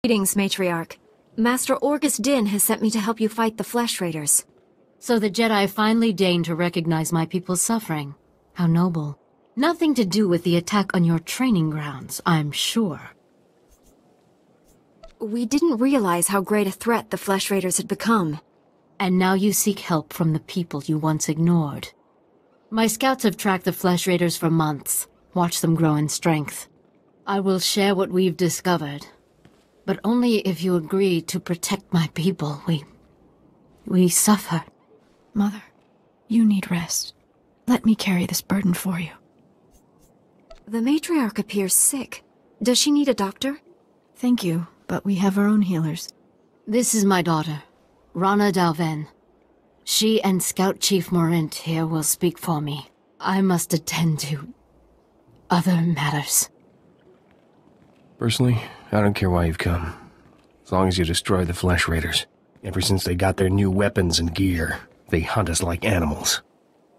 Greetings, Matriarch. Master Orgus Din has sent me to help you fight the Flesh Raiders. So the Jedi finally deigned to recognize my people's suffering. How noble. Nothing to do with the attack on your training grounds, I'm sure. We didn't realize how great a threat the Flesh Raiders had become. And now you seek help from the people you once ignored. My scouts have tracked the Flesh Raiders for months, watched them grow in strength. I will share what we've discovered, but only if you agree to protect my people. We suffer. Mother, you need rest. Let me carry this burden for you. The Matriarch appears sick. Does she need a doctor? Thank you, but we have our own healers. This is my daughter, Rana Tao'Ven. She and Scout Chief Morint here will speak for me. I must attend to other matters. Personally, I don't care why you've come. As long as you destroy the Flesh Raiders. Ever since they got their new weapons and gear, they hunt us like animals.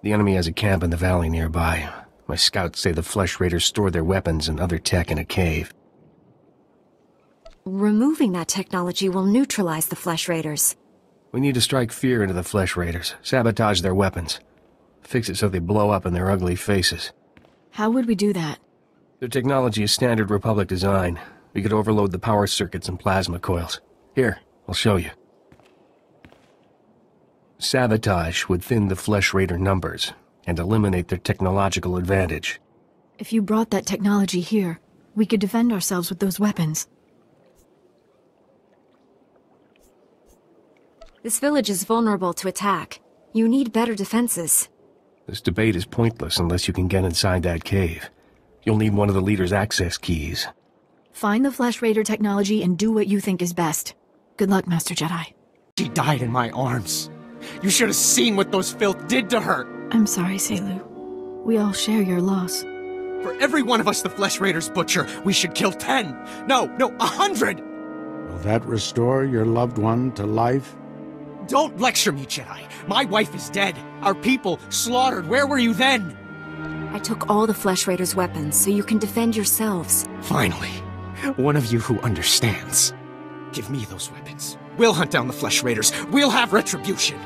The enemy has a camp in the valley nearby. My scouts say the Flesh Raiders store their weapons and other tech in a cave. Removing that technology will neutralize the Flesh Raiders. We need to strike fear into the Flesh Raiders, sabotage their weapons. Fix it so they blow up in their ugly faces. How would we do that? Their technology is standard Republic design. We could overload the power circuits and plasma coils. Here, I'll show you. Sabotage would thin the Flesh Raider numbers and eliminate their technological advantage. If you brought that technology here, we could defend ourselves with those weapons. This village is vulnerable to attack. You need better defenses. This debate is pointless unless you can get inside that cave. You'll need one of the leader's access keys. Find the Flesh Raider technology and do what you think is best. Good luck, Master Jedi. She died in my arms. You should have seen what those filth did to her. I'm sorry, Selu. We all share your loss. For every one of us the Flesh Raiders butcher, we should kill 10. No, 100! Will that restore your loved one to life? Don't lecture me, Jedi. My wife is dead. Our people slaughtered. Where were you then? I took all the Flesh Raiders' weapons so you can defend yourselves. Finally, one of you who understands. Give me those weapons. We'll hunt down the Flesh Raiders. We'll have retribution.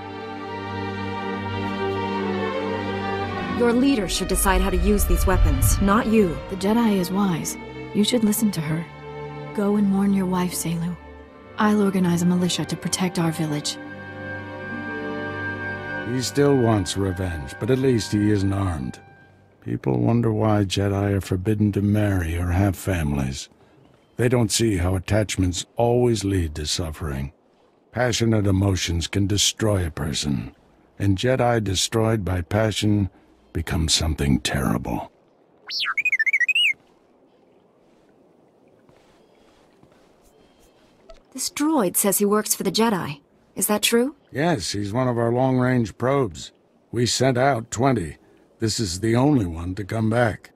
Your leader should decide how to use these weapons, not you. The Jedi is wise. You should listen to her. Go and mourn your wife, Selu. I'll organize a militia to protect our village. He still wants revenge, but at least he isn't armed. People wonder why Jedi are forbidden to marry or have families. They don't see how attachments always lead to suffering. Passionate emotions can destroy a person, and Jedi destroyed by passion become something terrible. This droid says he works for the Jedi. Is that true? Yes, he's one of our long-range probes. We sent out 20. This is the only one to come back.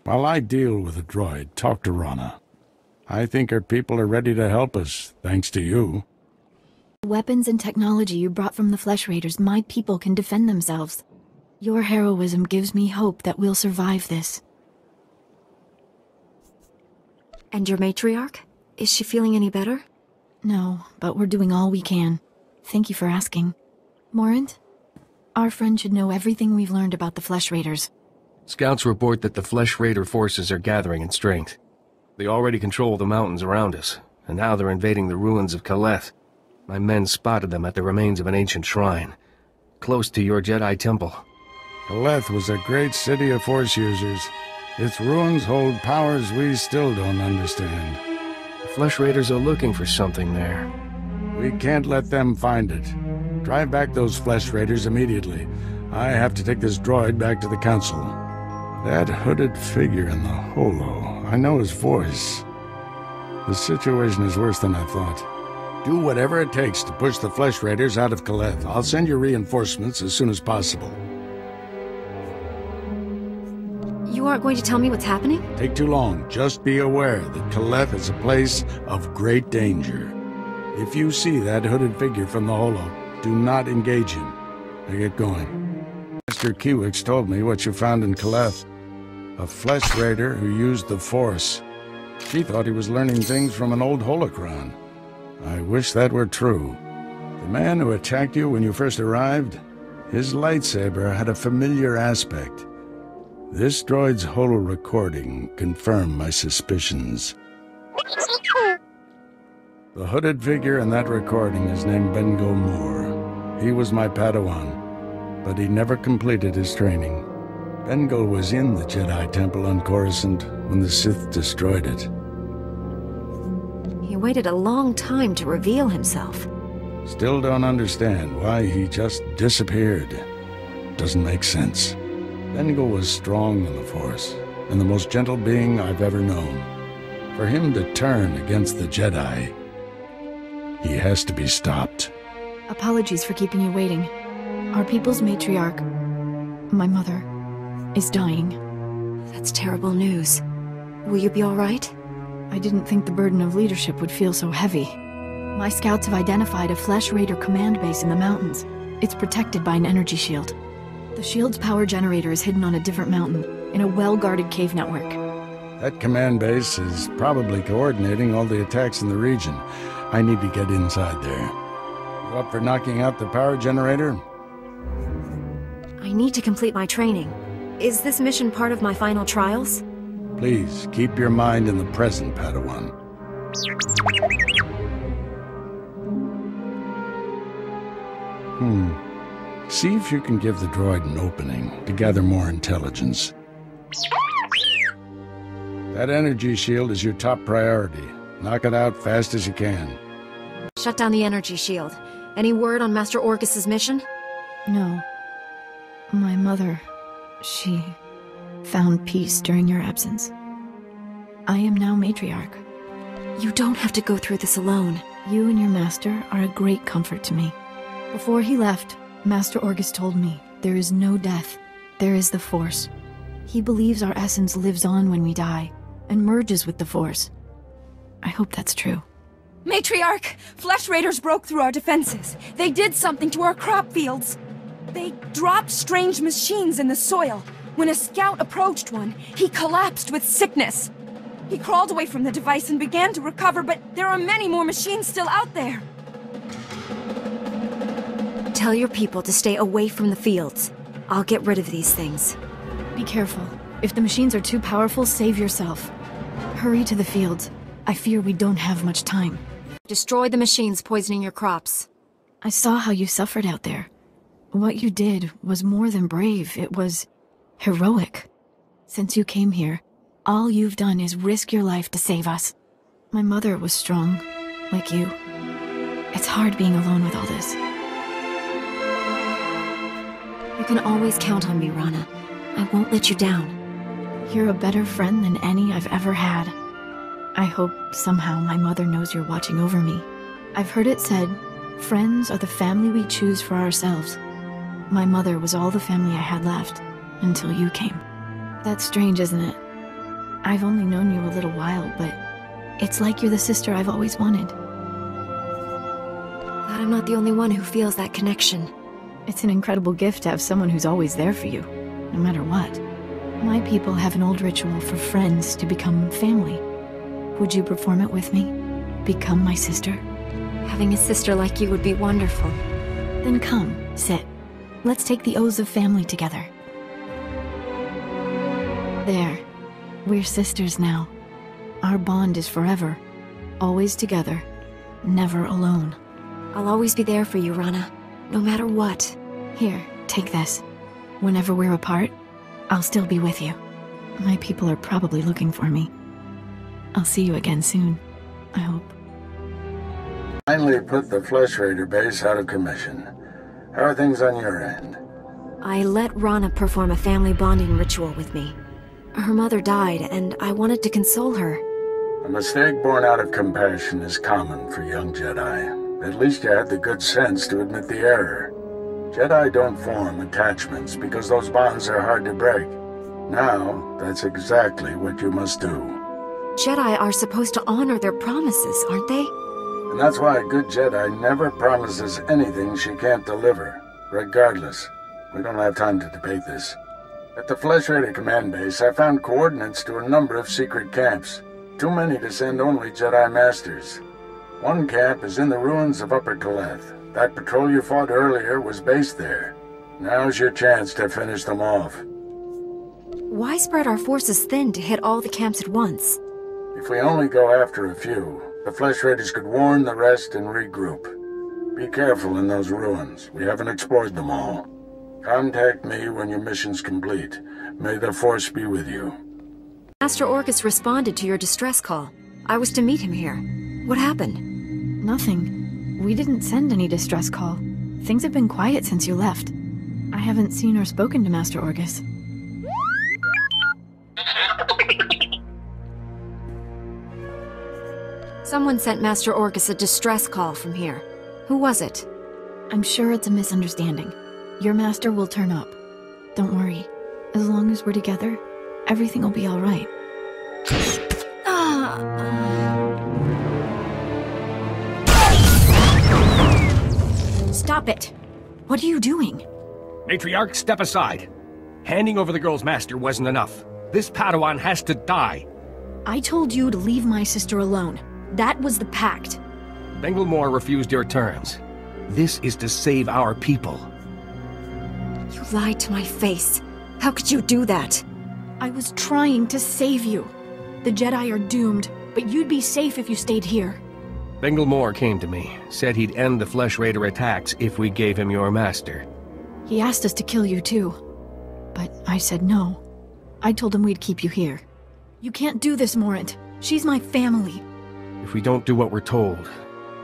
While I deal with the droid, talk to Rana. I think her people are ready to help us, thanks to you. Weapons and technology you brought from the Flesh Raiders, my people can defend themselves. Your heroism gives me hope that we'll survive this. And your matriarch? Is she feeling any better? No, but we're doing all we can. Thank you for asking. Morint, our friend should know everything we've learned about the Flesh Raiders. Scouts report that the Flesh Raider forces are gathering in strength. They already control the mountains around us, and now they're invading the ruins of Kaleth. My men spotted them at the remains of an ancient shrine, close to your Jedi temple. Kaleth was a great city of Force users. Its ruins hold powers we still don't understand. The Flesh Raiders are looking for something there. We can't let them find it. Drive back those Flesh Raiders immediately. I have to take this droid back to the Council. That hooded figure in the holo, I know his voice. The situation is worse than I thought. Do whatever it takes to push the Flesh Raiders out of Kaleth. I'll send you reinforcements as soon as possible. You aren't going to tell me what's happening? Take too long. Just be aware that Kaleth is a place of great danger. If you see that hooded figure from the holo, do not engage him. Now get going. Master Kiwix told me what you found in Kaleth. A Flesh Raider who used the Force. She thought he was learning things from an old holocron. I wish that were true. The man who attacked you when you first arrived, his lightsaber had a familiar aspect. This droid's holo recording confirmed my suspicions. The hooded figure in that recording is named Bengo Moore. He was my padawan, but he never completed his training. Bengal was in the Jedi Temple on Coruscant when the Sith destroyed it. He waited a long time to reveal himself. Still don't understand why he just disappeared. Doesn't make sense. Bengal was strong in the Force, and the most gentle being I've ever known. For him to turn against the Jedi, he has to be stopped. Apologies for keeping you waiting. Our people's matriarch, my mother, is dying. That's terrible news. Will you be all right? I didn't think the burden of leadership would feel so heavy. My scouts have identified a Flesh Raider command base in the mountains. It's protected by an energy shield. The shield's power generator is hidden on a different mountain, in a well-guarded cave network. That command base is probably coordinating all the attacks in the region. I need to get inside there. You up for knocking out the power generator? I need to complete my training. Is this mission part of my final trials? Please, keep your mind in the present, Padawan. See if you can give the droid an opening to gather more intelligence. That energy shield is your top priority. Knock it out fast as you can. Shut down the energy shield. Any word on Master Orcus's mission? No. My mother, she found peace during your absence. I am now matriarch. You don't have to go through this alone. You and your master are a great comfort to me. Before he left, Master Orgus told me, there is no death, there is the Force. He believes our essence lives on when we die, and merges with the Force. I hope that's true. Matriarch! Flesh Raiders broke through our defenses. They did something to our crop fields. They dropped strange machines in the soil. When a scout approached one, he collapsed with sickness. He crawled away from the device and began to recover, but there are many more machines still out there. Tell your people to stay away from the fields. I'll get rid of these things. Be careful. If the machines are too powerful, save yourself. Hurry to the fields. I fear we don't have much time. Destroy the machines poisoning your crops. I saw how you suffered out there. What you did was more than brave. It was heroic. Since you came here, all you've done is risk your life to save us. My mother was strong, like you. It's hard being alone with all this. You can always count on me, Rana. I won't let you down. You're a better friend than any I've ever had. I hope somehow my mother knows you're watching over me. I've heard it said, friends are the family we choose for ourselves. My mother was all the family I had left, until you came. That's strange, isn't it? I've only known you a little while, but it's like you're the sister I've always wanted. Glad I'm not the only one who feels that connection. It's an incredible gift to have someone who's always there for you, no matter what. My people have an old ritual for friends to become family. Would you perform it with me? Become my sister? Having a sister like you would be wonderful. Then come, sit. Let's take the oaths of family together. There. We're sisters now. Our bond is forever. Always together. Never alone. I'll always be there for you, Rana. No matter what. Here, take this. Whenever we're apart, I'll still be with you. My people are probably looking for me. I'll see you again soon, I hope. Finally put the Flesh Raider base out of commission. How are things on your end? I let Rana perform a family bonding ritual with me. Her mother died, and I wanted to console her. A mistake born out of compassion is common for young Jedi. At least you had the good sense to admit the error. Jedi don't form attachments because those bonds are hard to break. Now, that's exactly what you must do. Jedi are supposed to honor their promises, aren't they? And that's why a good Jedi never promises anything she can't deliver. Regardless, we don't have time to debate this. At the Flesh Raider command base, I found coordinates to a number of secret camps. Too many to send only Jedi Masters. One camp is in the ruins of Upper Kaleth. That patrol you fought earlier was based there. Now's your chance to finish them off. Why spread our forces thin to hit all the camps at once? If we only go after a few, the Flesh Raiders could warn the rest and regroup. Be careful in those ruins. We haven't explored them all. Contact me when your mission's complete. May the Force be with you. Master Orcus responded to your distress call. I was to meet him here. What happened? Nothing. We didn't send any distress call. Things have been quiet since you left. I haven't seen or spoken to Master Orcus. Someone sent Master Orcus a distress call from here. Who was it? I'm sure it's a misunderstanding. Your master will turn up. Don't worry. As long as we're together, everything will be all right. Stop it! What are you doing? Matriarch, step aside. Handing over the girl's master wasn't enough. This Padawan has to die. I told you to leave my sister alone. That was the pact. Bengilmore refused your terms. This is to save our people. You lied to my face. How could you do that? I was trying to save you. The Jedi are doomed, but you'd be safe if you stayed here. Bengilmore came to me, said he'd end the Flesh Raider attacks if we gave him your master. He asked us to kill you too. But I said no. I told him we'd keep you here. You can't do this, Morant. She's my family. If we don't do what we're told,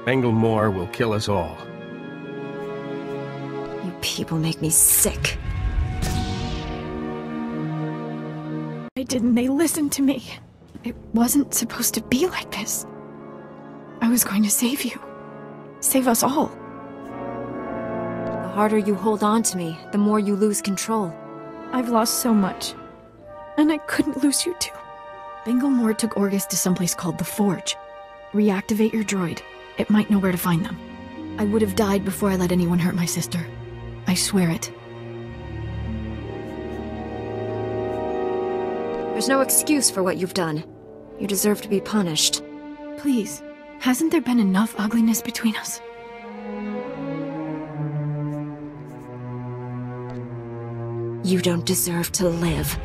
Bengilmore will kill us all. You people make me sick. Why didn't they listen to me? It wasn't supposed to be like this. I was going to save you. Save us all. The harder you hold on to me, the more you lose control. I've lost so much. And I couldn't lose you too. Bengilmore took Orgus to someplace called the Forge. Reactivate your droid. It might know where to find them. I would have died before I let anyone hurt my sister. I swear it. There's no excuse for what you've done. You deserve to be punished. Please, hasn't there been enough ugliness between us? You don't deserve to live.